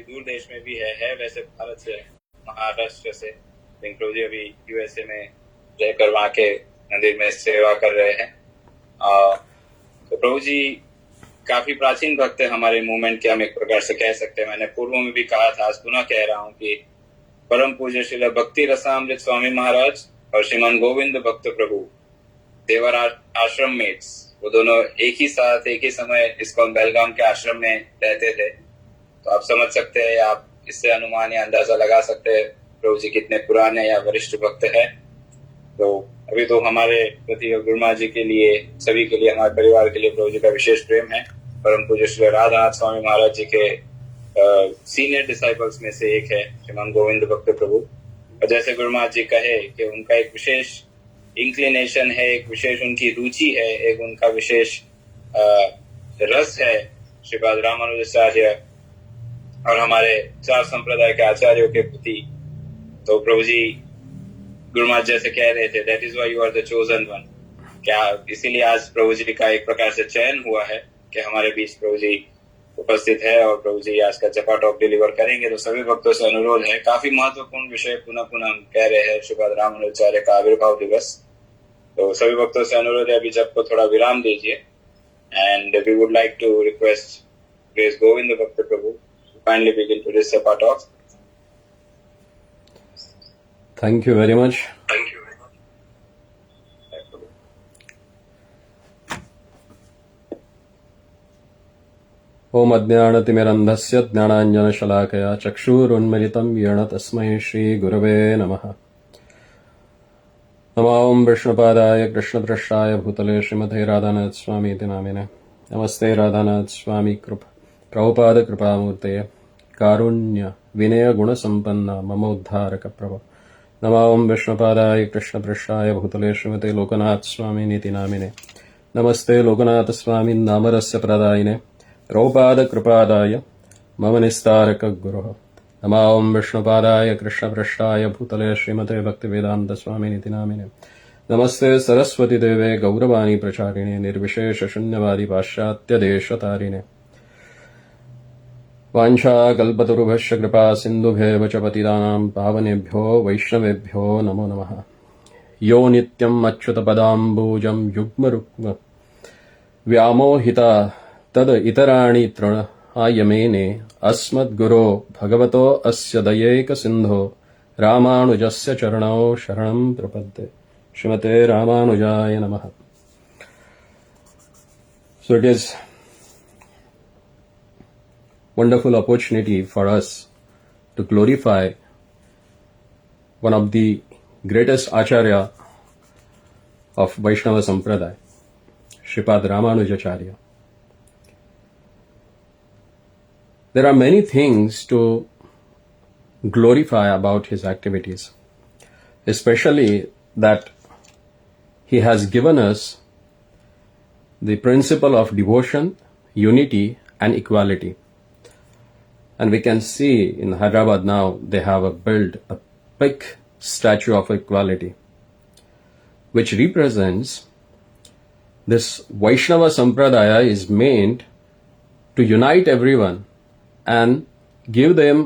दूर देश में भी है वैसे भारत से, महाराष्ट्र से। प्रभु जी अभी यूएसए में रहकर वहाँ के मंदिर में सेवा कर रहे हैं। तो प्रभु जी काफी प्राचीन भक्त है हमारे मूवमेंट के, हम एक प्रकार से कह सकते हैं। मैंने पूर्व में भी कहा था, आज पुनः कह रहा हूँ कि परम पूज्य श्रील भक्ति रसामृत स्वामी महाराज और श्रीमान गोविंद भक्त प्रभु, देवर आश्रम मेट्स, वो दोनों एक ही साथ एक ही समय इस्कॉन बेलगाम के आश्रम में रहते थे। तो आप समझ सकते हैं, आप इससे अनुमान या अंदाजा लगा सकते हैं प्रभु जी कितने पुराने या वरिष्ठ भक्त है। तो अभी तो हमारे प्रति गुरुमा जी के लिए, सभी के लिए, हमारे परिवार के लिए प्रभु जी का विशेष प्रेम है। परम पूज्य श्री राधानाथ स्वामी महाराज जी के सीनियर डिसाइपल्स में से एक है श्रीमान गोविंद भक्त प्रभु। और जैसे गुरुमा जी कहे कि उनका एक विशेष इंक्लिनेशन है, एक विशेष उनकी रुचि है, एक उनका विशेष रस है श्रीपाद रामानुजाचार्य और हमारे चार संप्रदाय के आचार्यों के प्रति। तो प्रभु जी गुरुमा जैसे कह रहे थे, that is why you are the chosen one. क्या इसीलिए आज प्रभु जी का एक प्रकार से चयन हुआ है कि हमारे बीच प्रभु जी उपस्थित है और प्रभु जी आज का जपा टॉक डिलीवर करेंगे। तो सभी भक्तों से अनुरोध है, काफी महत्वपूर्ण विषय पुनः पुनः हम कह रहे हैं, श्रीपाद रामानुजाचार्य का आविर्भाव दिवस। तो सभी भक्तों से अनुरोध है, अभी जप को थोड़ा विराम दीजिए। And we would like to request praise Govind Bhakt Prabhu kindly begin to this japa talk. Thank you very much. Thank you. ओम अज्ञानतिमिरन्धस्य ज्ञानाञ्जनशलाकया चक्षुरुन्मिलितं येन तस्मै श्रीगुरवे नमः। नमो ओम विष्णुपादाय कृष्णपृष्ठाय भूतले श्रीमते राधानाथ स्वामी इति नामिने। नमस्ते राधानाथ स्वामी प्रभुपाद कृपामूर्तये कारुण्य विनय गुणसम्पन्न मम उद्धारक प्रभो। नमो ओम विष्णुपादाय कृष्णपृष्ठाय भूतले श्रीमते लोकनाथ स्वामी इति नामिने। नमस्ते लोकनाथ स्वामी नामरस्य प्रदायिने प्रभुपाद कृपादाय मम निस्तारक गुरुः। नमो ओम विष्णुपादाय कृष्णपृष्ठाय भूतले श्रीमते भक्तिवेदांत स्वामी इति नामिने। नमस्ते सरस्वती देवे गौरवाणी प्रचारिणे निर्विशेष शून्यवादी पाश्चात्य देशतारिणे। वाञ्छाकल्पतरुभ्यश्च कृपा सिन्धुभ्येव च पतितानां पावनेभ्यो वैष्णवेभ्यो नमो नमः। यो नित्यम् अच्युतपदाम्बुजं युग्मरुग्म व्यामोहिता तद इतराणि तृणायमेने अस्मद्गुरो भगवतो अस्य दयैक सिन्धो रामानुजस्य चरणौ शरणं प्रपद्ये। श्रीमते रामानुजाय नमः। So it is wonderful opportunity for us to glorify one of the greatest acharya of Vaishnava Sampradaya, Sripad Ramanujacharya. There are many things to glorify about his activities, especially that he has given us the principle of devotion, unity and equality. And we can see in Hyderabad now they have built a big statue of equality, which represents this Vaishnava Sampradaya is meant to unite everyone and give them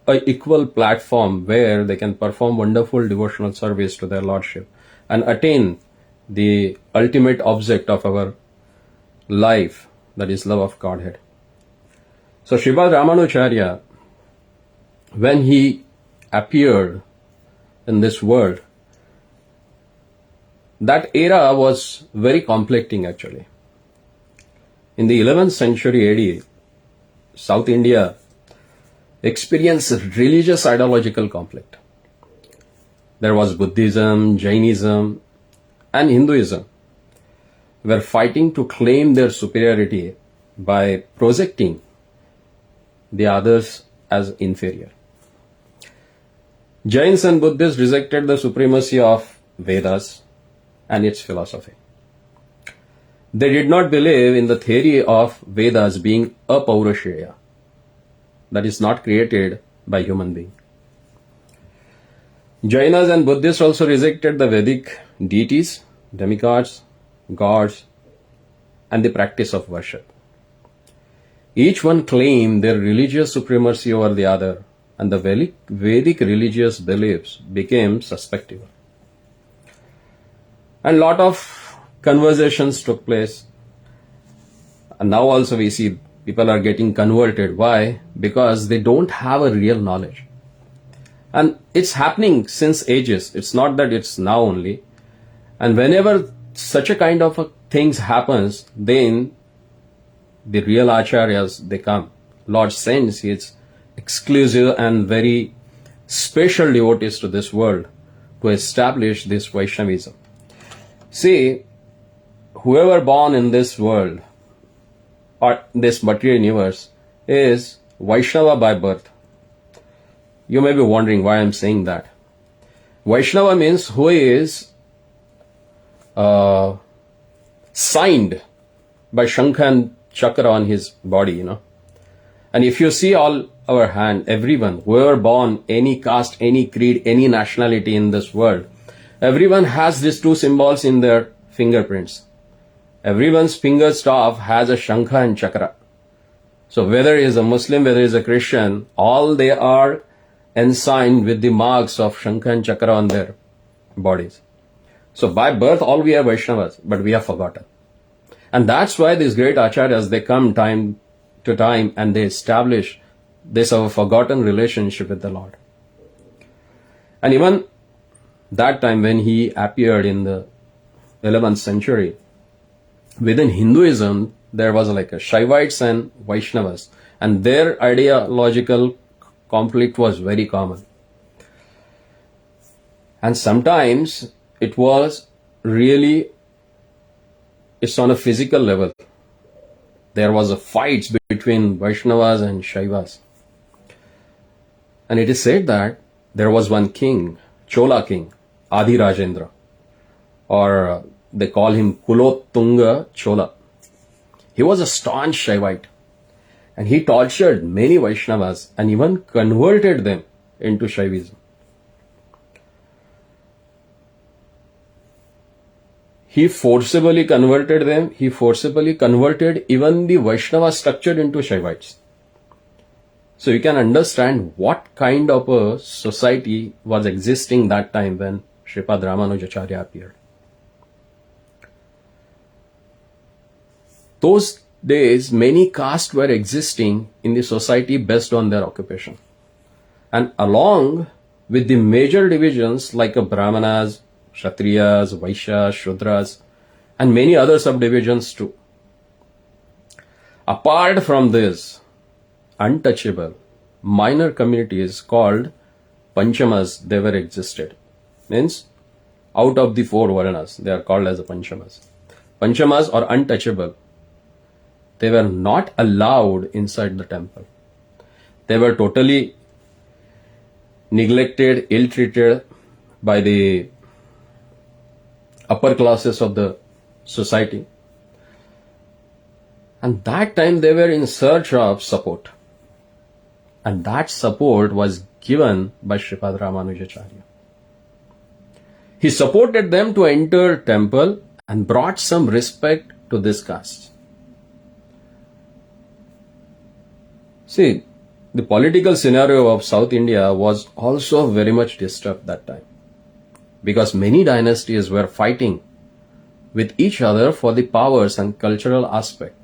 an equal platform where they can perform wonderful devotional service to their Lordship and attain the ultimate object of our life, that is love of Godhead. So Sripad Ramanujacharya, when he appeared in this world, that era was very conflicting actually. In the 11th century AD, South India experienced religious ideological conflict. There was Buddhism, Jainism and Hinduism were fighting to claim their superiority by projecting the others as inferior. Jains and Buddhists rejected the supremacy of Vedas and its philosophy. They did not believe in the theory of Vedas being apaurushaya, that is not created by human being. Jainas and Buddhists also rejected the Vedic deities, demigods, gods, and the practice of worship. Each one claimed their religious supremacy over the other, and the Vedic religious beliefs became suspectable. And lot of conversations took place. And now also we see people are getting converted. Why? Because they don't have a real knowledge. And it's happening since ages. It's not that it's now only. And whenever such a kind of a things happens, then the real acharyas, they come. Lord sends his exclusive and very special devotees to this world to establish this Vaishnavism. See, whoever born in this world or this material universe is Vaishnava by birth. You may be wondering why I'm saying that. Vaishnava means who is signed by Shankha and Chakra on his body, And if you see all our hand, everyone, whoever born, any caste, any creed, any nationality in this world, everyone has these two symbols in their fingerprints. Everyone's finger staff has a Shankha and Chakra. So whether he is a Muslim, whether he is a Christian, all they are ensigned with the marks of Shankha and Chakra on their bodies. So by birth, all we are Vaishnavas, but we have forgotten. And that's why these great acharyas, they come time to time and they establish this our forgotten relationship with the Lord. And even that time when he appeared in the 11th century, within Hinduism, there was like a Shaivites and Vaishnavas, and their ideological conflict was very common. And sometimes it was really, it's on a physical level. There was a fight between Vaishnavas and Shaivas. And it is said that there was one king, Chola king, Adi Rajendra, or they call him Kulottunga Chola. He was a staunch Shaivite, and he tortured many Vaishnavas and even converted them into Shaivism. He forcibly converted them. He forcibly converted even the Vaishnava structure into Shaivites. So you can understand what kind of a society was existing that time when Sripad Ramanujacharya appeared. Those days, many castes were existing in the society based on their occupation. And along with the major divisions like Brahmanas, Kshatriyas, Vaishyas, Shudras, and many other subdivisions too. Apart from this, untouchable, minor communities called Panchamas, they were existed. Means, out of the four Varnas, they are called as the Panchamas. Panchamas are untouchable. They were not allowed inside the temple. They were totally neglected, ill-treated by the upper classes of the society. And that time they were in search of support. And that support was given by Sripad Ramanujacharya. He supported them to enter temple and brought some respect to this caste. See, the political scenario of South India was also very much disturbed that time, because many dynasties were fighting with each other for the powers and cultural aspect.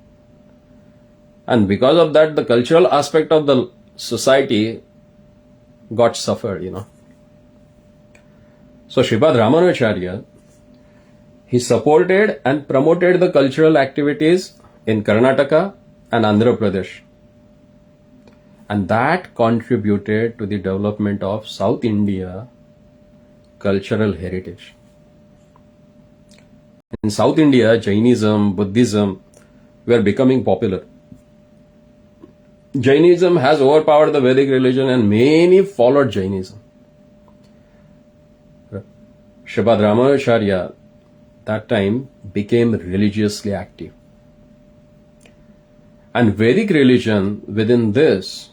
And because of that, the cultural aspect of the society got suffered, So Sripad Ramanujacharya, he supported and promoted the cultural activities in Karnataka and Andhra Pradesh. And that contributed to the development of South India cultural heritage. In South India, Jainism, Buddhism were becoming popular. Jainism has overpowered the Vedic religion and many followed Jainism. Sripad Ramanujacharya that time became religiously active. And Vedic religion within this,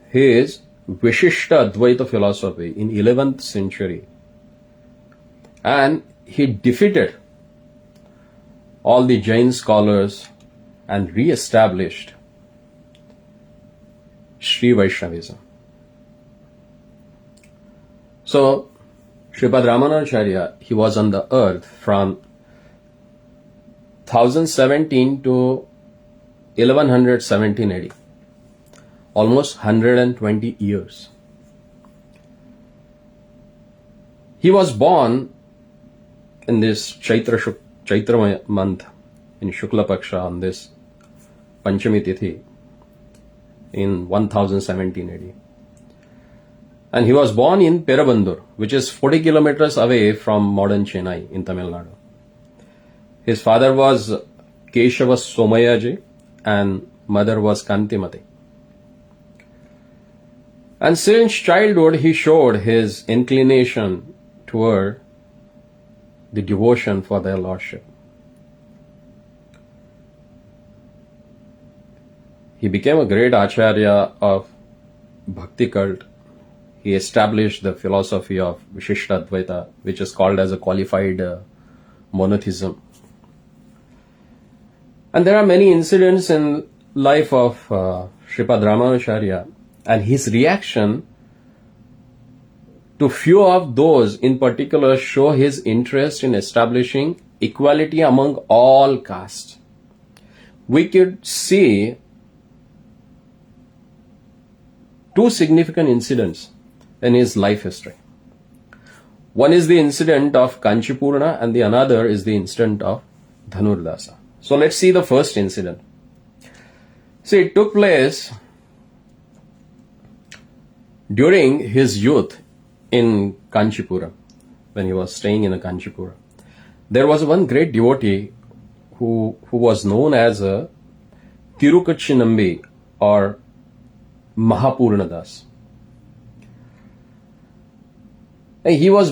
his Vishishta Advaita philosophy in 11th century, and he defeated all the Jain scholars and re-established Sri Vaishnavism. So, Sripad Ramanujacharya, he was on the earth from 1017 to 1117 AD, almost 120 years. He was born in this Chaitra month in Shukla Paksha on this Panchami Tithi in 1017 AD. And he was born in Perabandur, which is 40 kilometers away from modern Chennai in Tamil Nadu. His father was Keshava Somayaji and mother was Kantimati. And since childhood he showed his inclination toward the devotion for their lordship. He became a great acharya of bhakti cult. He established the philosophy of Vishishtadvaita, which is called as a qualified monotheism. And there are many incidents in life of Sripad Ramanujacharya, and his reaction to few of those in particular show his interest in establishing equality among all castes. We could see two significant incidents in his life history. One is the incident of Kanchipurna and the another is the incident of Dhanurdasa. So let's see the first incident. See, it took place during his youth in Kanchipura, when he was staying in Kanchipura. There was one great devotee who was known as a Tirukachinambi or Mahapurnadas. He was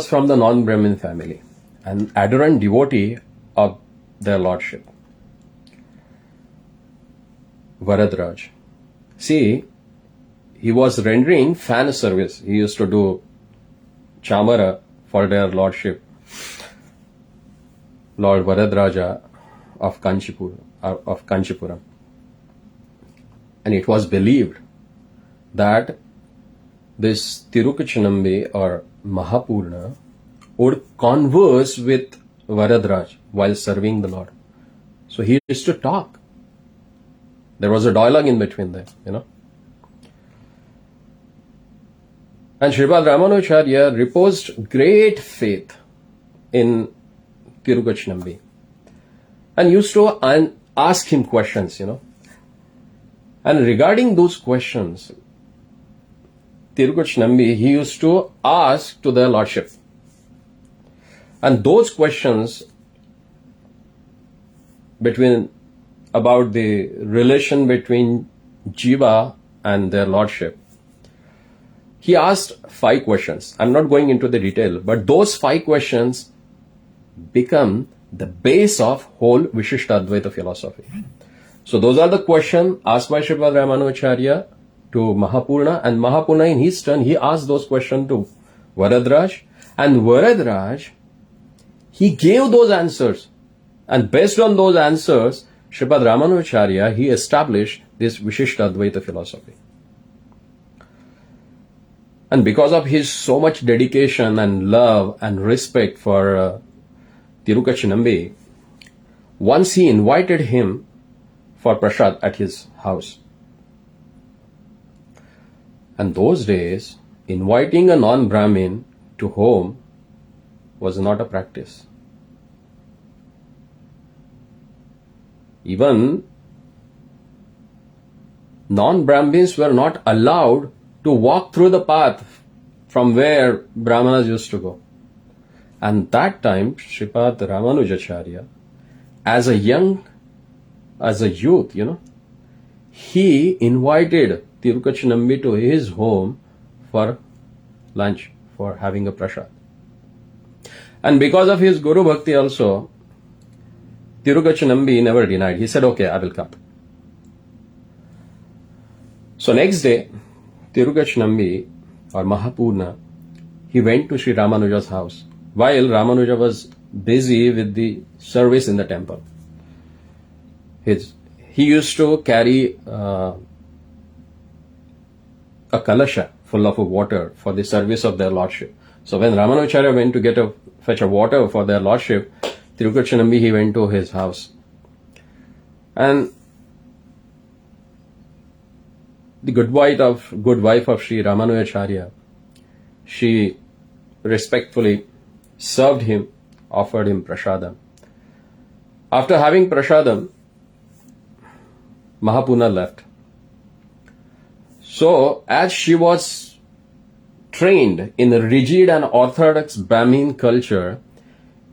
from the non-Brahmin family, an adherent devotee of their lordship, Varadraj. See, he was rendering fan service. He used to do chamara for their lordship, Lord Varadraja of Kanchipuram. And it was believed that this Tirukachinambi or Mahapurna would converse with Varadraj while serving the Lord. So he used to talk. There was a dialogue in between them, And Sripad Ramanujacharya reposed great faith in Tirukachinambi and used to ask him questions, And regarding those questions, Tirukachinambi, he used to ask to their lordship. And those questions about the relation between Jiva and their lordship, he asked 5 questions. I'm not going into the detail, but those 5 questions become the base of whole Vishishtadvaita philosophy. So those are the questions asked by Sripad Ramanujacharya to Mahapurna, and Mahapurna in his turn, he asked those questions to Varadraj, and Varadraj, he gave those answers. And based on those answers, Sripad Ramanujacharya, he established this Vishishtadvaita philosophy. And because of his so much dedication and love and respect for Tirukachinambi, once he invited him for prasad at his house. And those days, inviting a non-Brahmin to home was not a practice. Even non-Brahmins were not allowed to walk through the path from where Brahmanas used to go. And that time, Sripad Ramanujacharya, as a youth, he invited Tirukachinambi to his home for lunch, for having a prasad. And because of his Guru Bhakti also, Tirukachinambi never denied. He said, okay, I will come. So next day, Tirukachinambi or Mahapurna, he went to Sri Ramanuja's house while Ramanuja was busy with the service in the temple. he used to carry a kalasha full of water for the service of their lordship. So when Ramanujacharya went to fetch a water for their lordship, Tirukachanambi, he went to his house. And the good wife of Sri Ramanujacharya, she respectfully served him, offered him prasadam. After having prasadam, Mahapuna left. So, as she was trained in a rigid and orthodox Brahmin culture,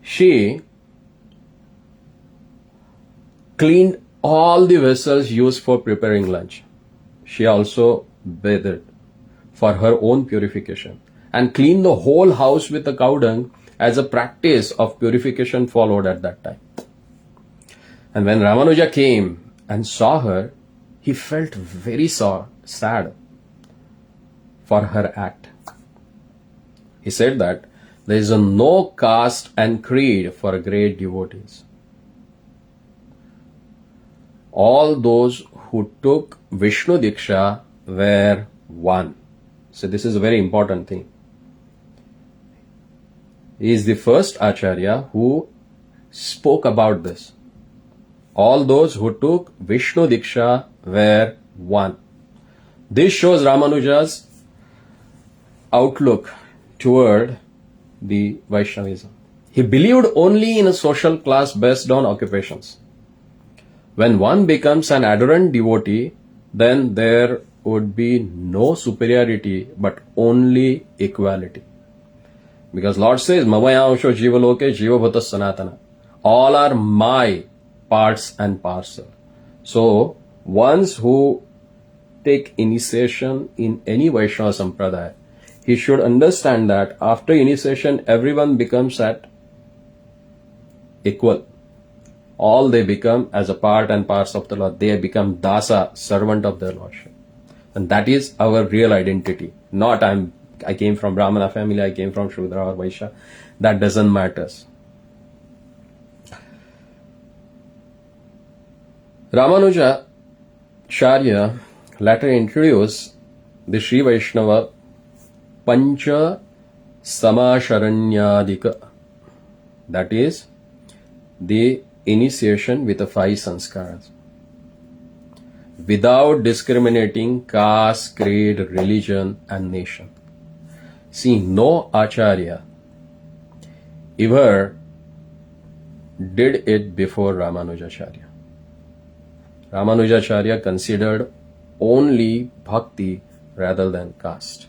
she cleaned all the vessels used for preparing lunch. She also bathed for her own purification and cleaned the whole house with the cow dung as a practice of purification followed at that time. And when Ramanuja came and saw her, he felt very sad for her act. He said that there is no caste and creed for great devotees. All those who took Vishnu Diksha were one. So this is a very important thing. He is the first Acharya who spoke about this. All those who took Vishnu Diksha were one. This shows Ramanuja's outlook toward the Vaishnavism. He believed only in a social class based on occupations. When one becomes an adherent devotee, then there would be no superiority but only equality. Because Lord says, Mamayansho Jivaloke Jivabhata Sanatana. All are my parts and parcel. So, ones who take initiation in any Vaishnava Sampradaya, he should understand that after initiation, everyone becomes at equal. All they become as a part and parcel of the Lord. They become dasa, servant of their Lordship. And that is our real identity. Not I came from Brahmana family, I came from Shudra or Vaishya. That doesn't matter. Ramanujacharya later introduced the Sri Vaishnava Pancha Samasharanyadika. That is the initiation with the 5 sanskaras. Without discriminating caste, creed, religion and nation. See, no Acharya ever did it before Ramanujacharya. Ramanujacharya considered only bhakti rather than caste.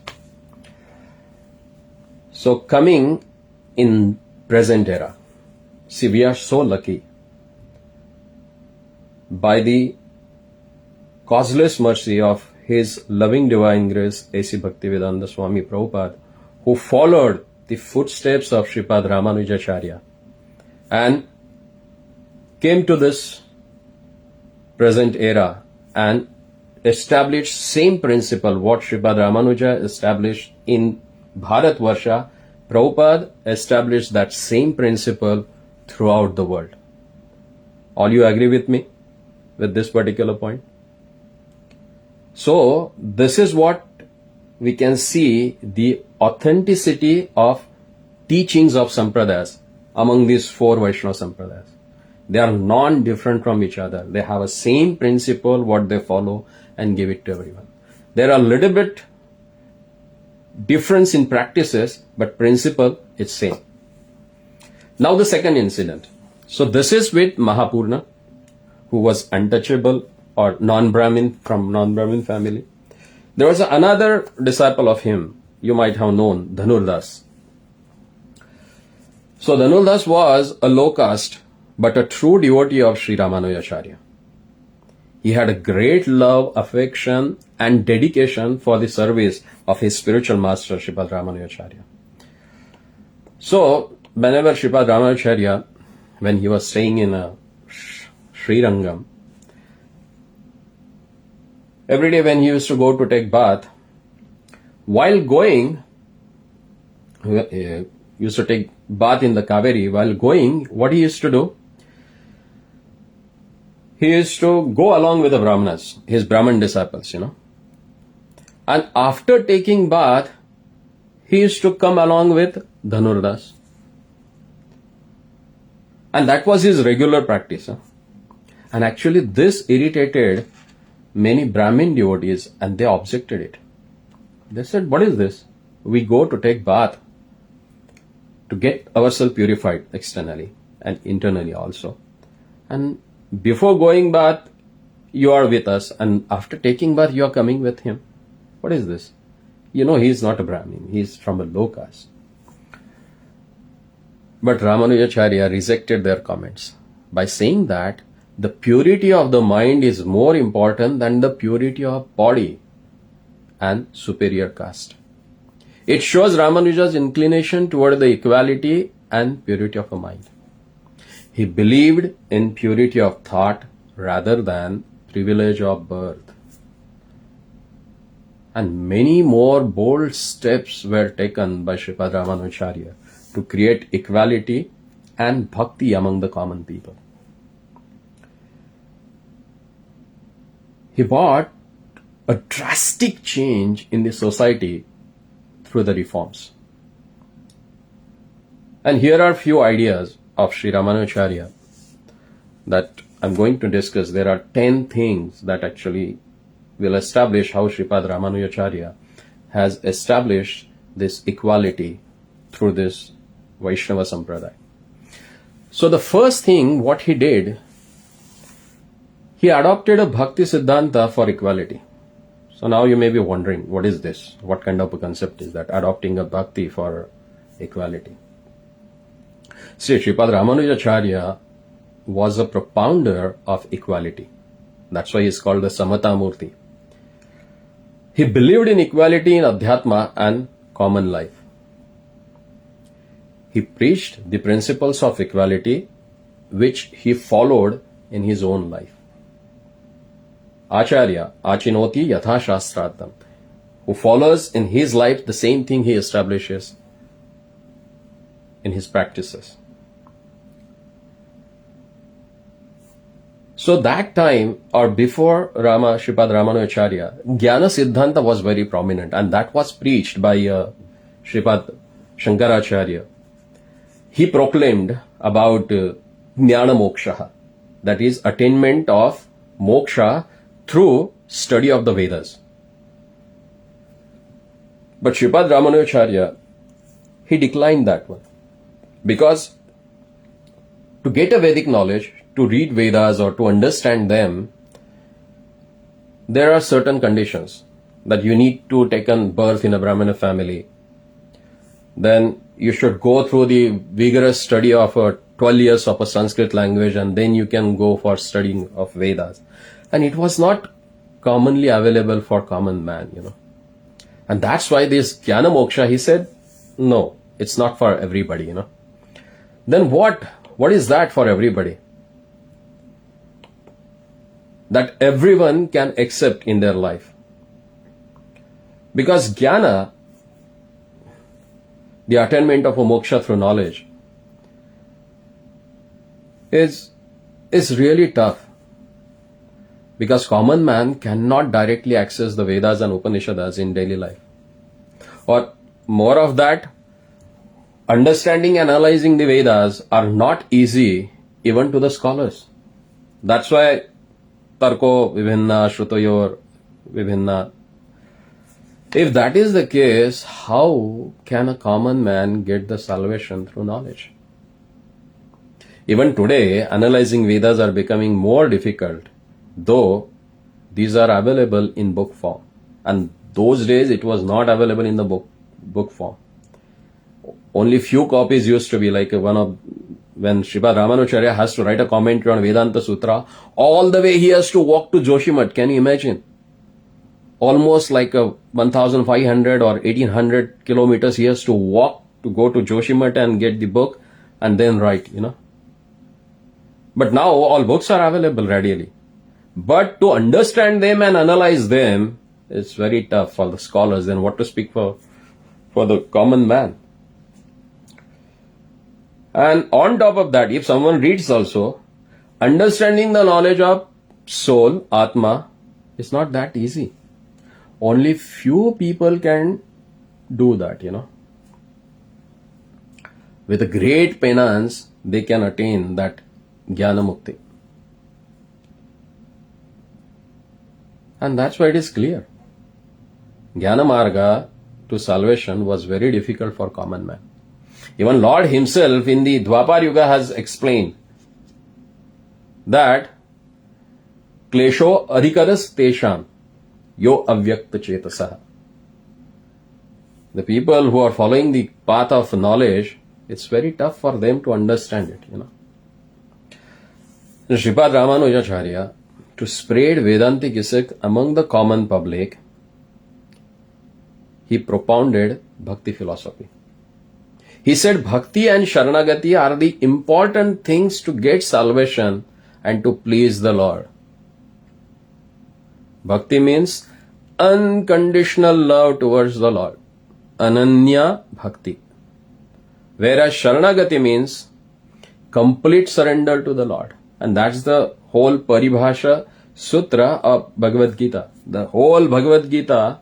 So coming in present era, see, we are so lucky. By the causeless mercy of His loving divine grace, A.C. Bhaktivedanta Swami Prabhupada, who followed the footsteps of Sripad Ramanujacharya and came to this present era and established same principle what Sripad Ramanuja established in Bharatvarsha. Prabhupada established that same principle throughout the world. All you agree with me with this particular point? So, this is what we can see the authenticity of teachings of Sampradayas among these 4 Vaishnava Sampradayas. They are non-different from each other. They have a same principle what they follow and give it to everyone. There are a little bit difference in practices, but principle is same. Now the second incident. So this is with Mahapurna, who was untouchable or non-Brahmin from non-Brahmin family. There was another disciple of him, you might have known, Dhanurdas. So Dhanurdas was a low caste, but a true devotee of Sri Ramanujacharya. He had a great love, affection and dedication for the service of his spiritual master, Sripad Ramanujacharya. So, whenever Sripad Ramanujacharya, when he was staying in a Srirangam, every day when he used to go to take bath, while going, he used to take bath in the Kaveri, while going, what he used to do? he used to go along with the Brahmanas, his Brahman disciples, And after taking bath, he used to come along with Dhanurdas. And that was his regular practice. And actually this irritated many Brahmin devotees and they objected it. They said, what is this? We go to take bath to get ourselves purified externally and internally also. And before going bath, you are with us, and after taking bath, you are coming with him. What is this? He is not a Brahmin, he is from a low caste. But Ramanujacharya rejected their comments by saying that the purity of the mind is more important than the purity of body and superior caste. It shows Ramanuja's inclination toward the equality and purity of a mind. He believed in purity of thought rather than privilege of birth. And many more bold steps were taken by Sripad Ramanujacharya to create equality and bhakti among the common people. He brought a drastic change in the society through the reforms. And here are few ideas of Sri Ramanujacharya that I'm going to discuss. There are 10 things that actually will establish how Sripad Ramanujacharya has established this equality through this Vaishnava Sampradaya. So the first thing, what he did, he adopted a Bhakti Siddhanta for equality. So now you may be wondering, what is this? What kind of a concept is that? Adopting a Bhakti for equality. See, Sripad Ramanujacharya was a propounder of equality. That's why he is called the Samata Murti. He believed in equality in Adhyatma and common life. He preached the principles of equality which he followed in his own life. Acharya, Achinoti Yatha Shastradam, who follows in his life the same thing he establishes in his practices. So that time or before Sripad Ramanujacharya, Jnana Siddhanta was very prominent, and that was preached by Sripad Shankaracharya. He proclaimed about Jnana Moksha, that is attainment of moksha through study of the Vedas. But Sripad Ramanujacharya, he declined that one, because to get a Vedic knowledge, to read Vedas or to understand them, there are certain conditions that you need to take birth in a Brahmana family. Then you should go through the vigorous study of 12 years of a Sanskrit language, and then you can go for studying of Vedas. And it was not commonly available for common man, And that's why this Jnana Moksha, he said, no, it's not for everybody, Then what is that for everybody? That everyone can accept in their life. Because Jnana, the attainment of a moksha through knowledge, is really tough. Because common man cannot directly access the Vedas and Upanishads in daily life. Or more of that, understanding and analyzing the Vedas are not easy even to the scholars. That's why Tarko Vibhinna, Shrutoyor Vibhinna. If that is the case, how can a common man get the salvation through knowledge? Even today, analyzing Vedas are becoming more difficult, though these are available in book form. And those days it was not available in the book form. Only few copies used to be, like when Sripad Ramanujacharya has to write a commentary on Vedanta Sutra, all the way he has to walk to Joshimath. Can you imagine? Almost like 1,500 or 1,800 kilometers he has to walk to go to Joshimath and get the book and then write, But now all books are available readily. But to understand them and analyze them, it's very tough for the scholars. Then what to speak for the common man? And on top of that, if someone reads also, understanding the knowledge of soul, Atma, is not that easy. Only few people can do that, With a great penance, they can attain that Jnana Mukti. And that's why it is clear. Jnana Marga to salvation was very difficult for common man. Even Lord himself in the Dwapar Yuga has explained that Klesho adhikaras tesham yo avyakta chetasaha. The people who are following the path of knowledge, it's very tough for them to understand it, Sripad Ramanujacharya, to spread Vedantic ethics among the common public, he propounded Bhakti philosophy. He said Bhakti and Sharanagati are the important things to get salvation and to please the Lord. Bhakti means unconditional love towards the Lord. Ananya Bhakti. Whereas Sharanagati means complete surrender to the Lord. And that's the whole Paribhasha Sutra of Bhagavad Gita. The whole Bhagavad Gita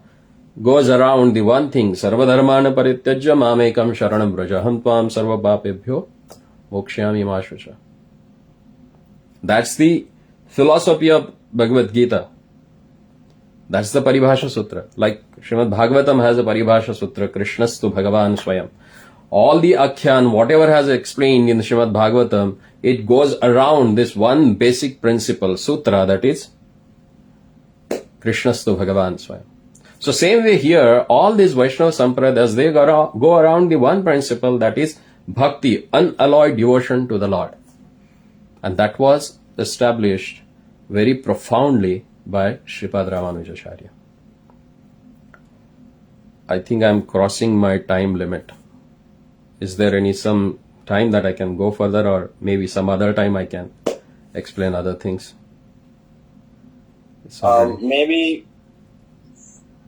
goes around the one thing, Sarvadharmana Parityajya Mamekam Sharanam Brajaham Tvam Sarva Papebhyo Mokshyami Mashvacha. That's the philosophy of Bhagavad Gita. That's the Paribhasha Sutra. Like Srimad Bhagavatam has a Paribhasha Sutra, Krishnastu Bhagavan Swayam. All the Akhyan, whatever has explained in the Srimad Bhagavatam, it goes around this one basic principle, Sutra, that is Krishnastu Bhagavan Swayam. So same way here, all these Vaishnava Sampradayas, they go around the one principle, that is Bhakti, unalloyed devotion to the Lord. And that was established very profoundly by Sripad Ramanujacharya. I think I am crossing my time limit. Is there some time that I can go further, or maybe some other time I can explain other things? Maybe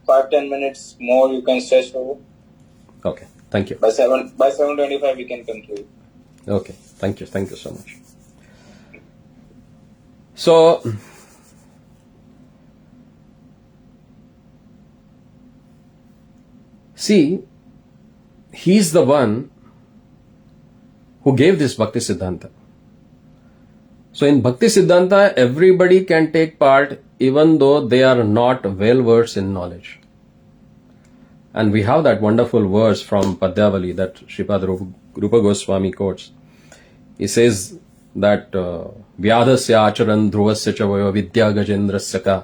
5-10 minutes more you can stretch over. Okay, thank you. By 7:25 we can conclude. Okay, thank you so much. So, see, he's the one who gave this Bhakti Siddhanta. So in Bhakti Siddhanta, everybody can take part even though they are not well versed in knowledge. And we have that wonderful verse from Padyavali that Sripad Rupa Goswami quotes. He says that Vyadasya acharan dhruvasya chavayo vidya gajendrasya ka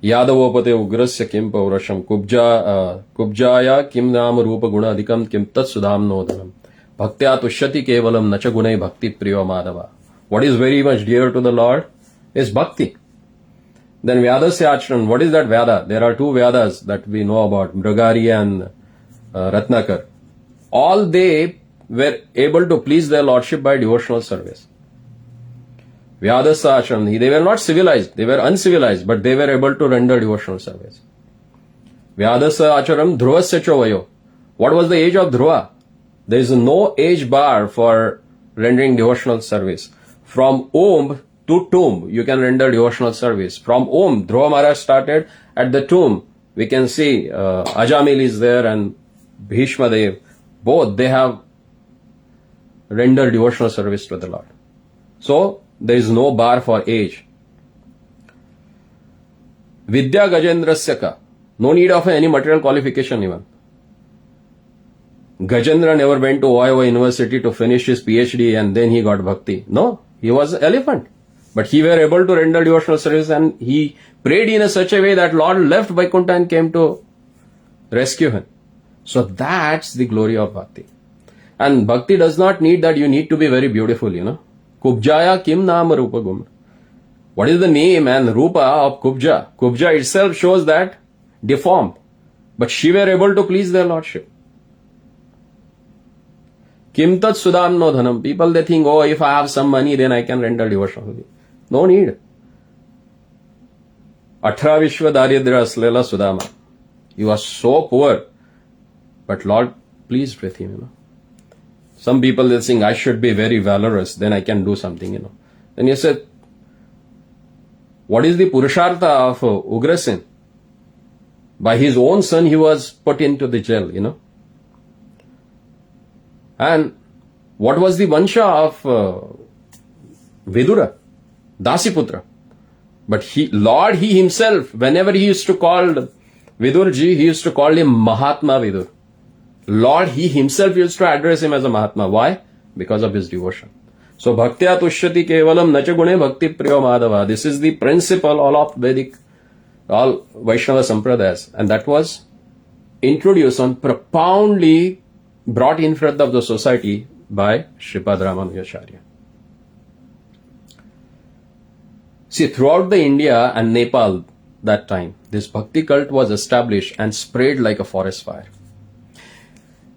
Yadavopate ugrasya kim paurasham kubjaya kim nama rupa guna adhikam kim tat sudham nodhanam bhaktya tushyati kevalam nacha gunai bhakti priyo madhava. What is very much dear to the Lord is bhakti. Then Vyadasya acharan, what is that Vyada? There are two Vyadas that we know about, Mragari and Ratnakar. All they were able to please their Lordship by devotional service. Vyadasya acharan, they were not civilized, they were uncivilized, but they were able to render devotional service. Vyadasya acharam dhruvasya chovayo. What was the age of Dhruva? There is no age bar for rendering devotional service. From Om to tomb, you can render devotional service. From Om, Dhruva Maharaj started at the tomb. We can see Ajamil is there and Bhishma Dev. Both, they have rendered devotional service to the Lord. So, there is no bar for age. Vidya Gajendrasya ka. No need of any material qualification even. Gajendra never went to Iowa University to finish his PhD and then he got bhakti. No, he was an elephant. But he were able to render devotional service and he prayed in such a way that Lord left Vaikuntha and came to rescue him. So that's the glory of bhakti. And bhakti does not need that you need to be very beautiful, Kubjaya kim nama rupa gum. What is the name and rupa of Kubja? Kubja itself shows that deformed. But she were able to please their Lordship. Kim tat sudam no dhanam. People, they think, if I have some money, then I can render devotion. No need. Athra Vishwa Daridra Aslela Sudama. You are so poor. But Lord pleased with him, Some people, they think, I should be very valorous, then I can do something, Then you say, what is the Purushartha of Ugrasen? By his own son, he was put into the jail, And what was the Vansha of Vidura? Dasiputra. But Lord, he himself, whenever he used to call Vidurji, he used to call him Mahatma Vidur. Lord, he himself used to address him as a Mahatma. Why? Because of his devotion. So, Bhaktya Tushyati Kevalam Nacha Gune Bhakti Priyo Madhava. This is the principle all Vaishnava Sampradayas. And that was introduced and profoundly brought in front of the society by Sripad Ramanujacharya. See, throughout the India and Nepal that time, this bhakti cult was established and spread like a forest fire.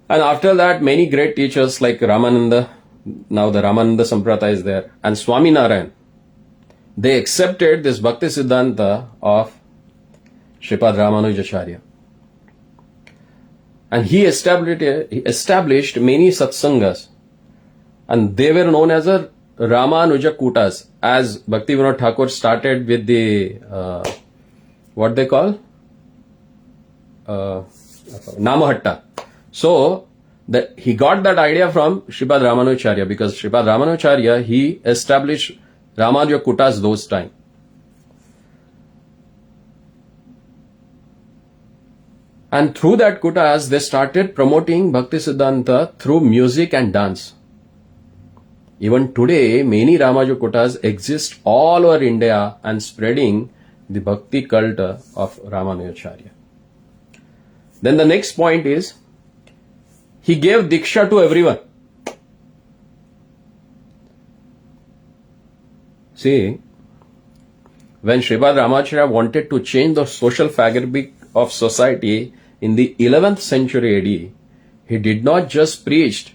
And after that, many great teachers like Ramananda, now the Ramananda Sampradaya is there, and Swaminarayan, they accepted this Bhakti Siddhanta of Sripad Ramanujacharya. And he established many satsangas, and they were known as a Ramanujakutas, as Bhaktivinoda Thakur started with the, what they call? Namahatta. So, he got that idea from Sripad Ramanujacharya, because Sripad Ramanujacharya, he established Ramanujakutas those time. And through that kutas, they started promoting Bhakti Siddhanta through music and dance. Even today, many Ramanuja kutas exist all over India and spreading the Bhakti cult of Ramanujacharya. Then the next point is, he gave Diksha to everyone. See, when Sripad Ramanujacharya wanted to change the social fabric of society in the 11th century AD, he did not just preach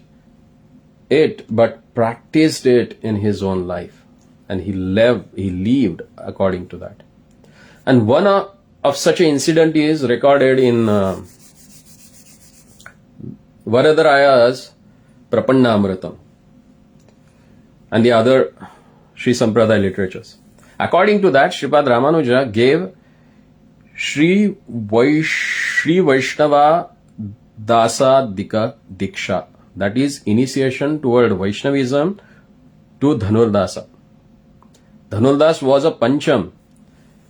it, but practiced it in his own life. And he lived according to that. And one of such an incident is recorded in Varadaraya's Prapannamritam and the other Sri Sampradaya literatures. According to that, Sripad Ramanuja gave Sri Vaishnava Dasa Dika Diksha, that is initiation toward Vaishnavism to Dhanurdasa. Dhanurdas was a Pancham,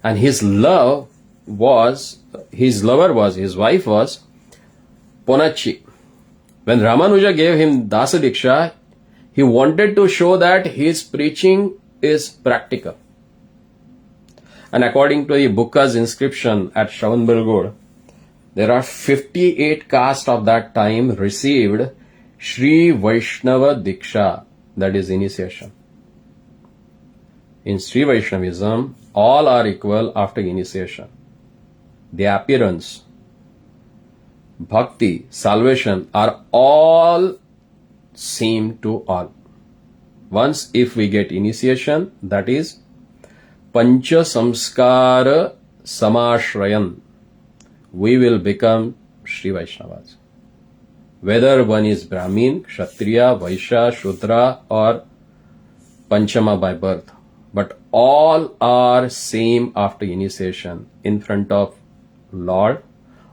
and his wife was Ponachi. When Ramanuja gave him Dasa Diksha, he wanted to show that his preaching is practical. And according to the Bukka's inscription at Shravanbelgod, there are 58 castes of that time received Sri Vaishnava Diksha, that is initiation. In Sri Vaishnavism, all are equal after initiation. The appearance, bhakti, salvation are all same to all. Once if we get initiation, that is Pancha Samskara Samashrayan, we will become Sri Vaishnavas. Whether one is Brahmin, Kshatriya, Vaishya, Shudra or Panchama by birth. But all are same after initiation in front of Lord.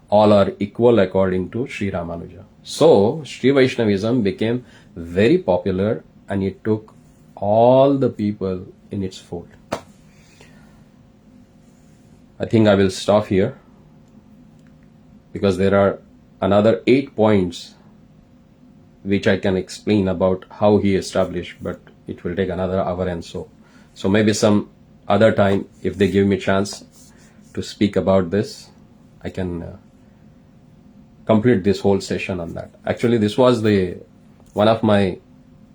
All are equal according to Sri Ramanuja. So, Sri Vaishnavism became very popular and it took all the people in its fold. I think I will stop here because there are another 8 points which I can explain about how he established, but it will take another hour and so. So maybe some other time, if they give me a chance to speak about this, I can complete this whole session on that. Actually, this was one of my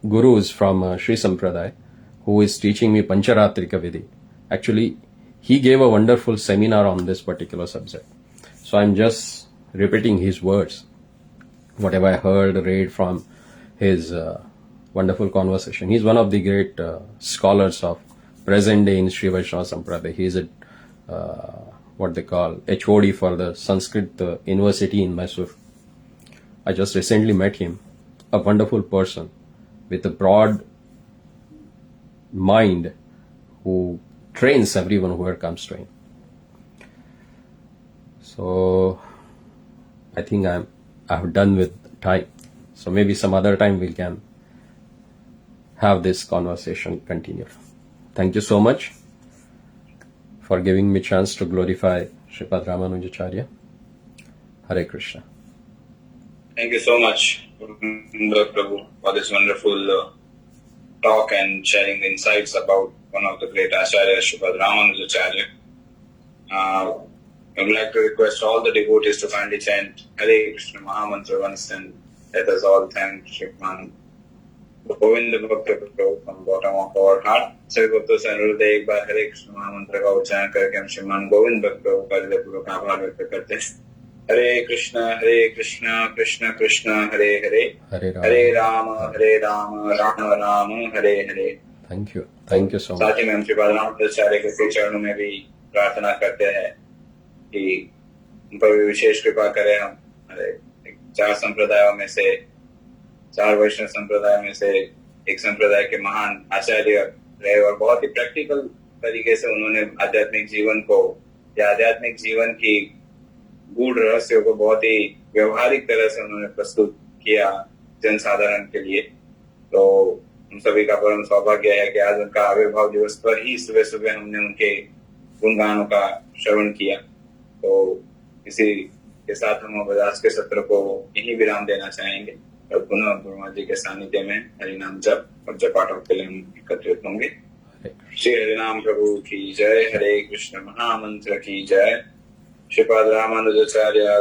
gurus from Sri Sampradaya who is teaching me Pancharatrika Vidhi. Actually, he gave a wonderful seminar on this particular subject. So I'm just repeating his words, whatever I heard, read from his wonderful conversation. He's one of the great scholars of present day in Sri Vaishnava Sampradaya. He is a what they call HOD for the Sanskrit University in Mysore. I just recently met him, a wonderful person with a broad mind who trains everyone who comes to him. So I think I've done with time. So maybe some other time we can have this conversation continue. Thank you so much for giving me chance to glorify Sripad Ramanujacharya. Hare Krishna. Thank you so much, Prabhu, for this wonderful talk and sharing the insights about one of the great Acharyas, Sripad Ramanujacharya. I would like to request all the devotees to kindly chant Hare Krishna Mahamantra once, and let us all thank Sripad Govindabhakta from the bottom of our heart. सभी भक्तों से अनुरोध है एक बार हरे कृष्ण महामंत्र का उच्चारण करके हम श्रीमान गोविंद भक्त का हृदयपूर्वक आभार व्यक्त करते हैं. Hare Krishna Krishna Krishna Hare Hare, Hare Ram Ram Ram Hare Hare. Thank you so much. साथ ही में हम श्रीपाद रामानुजाचार्य के चरणों में भी प्रार्थना करते हैं कि उन पर भी विशेष कृपा करें. हम चार वैष्णव संप्रदाय में से एक संप्रदाय के महान आचार्य रहे और बहुत ही प्रैक्टिकल तरीके से उन्होंने आध्यात्मिक जीवन को या आध्यात्मिक जीवन की गूढ़ रहस्यों को बहुत ही व्यवहारिक तरह से उन्होंने प्रस्तुत किया जनसाधारण के लिए. तो हम सभी का परम सौभाग्य है कि आज उनका आविर्भाव दिवस पर ही सुबह सुबह हमने उनके गुणगानों का श्रवण किया. तो इसी के साथ हम आज के सत्र को यहीं विराम देना चाहेंगे और पुनः गुरुमा जी के सानिध्य में हरिनाम जप और जपाठों के लिए हम एकत्रित होंगे. श्री हरिनाम प्रभु की जय. हरे कृष्ण महामंत्र की जय. श्रीपाद रामानुजाचार्य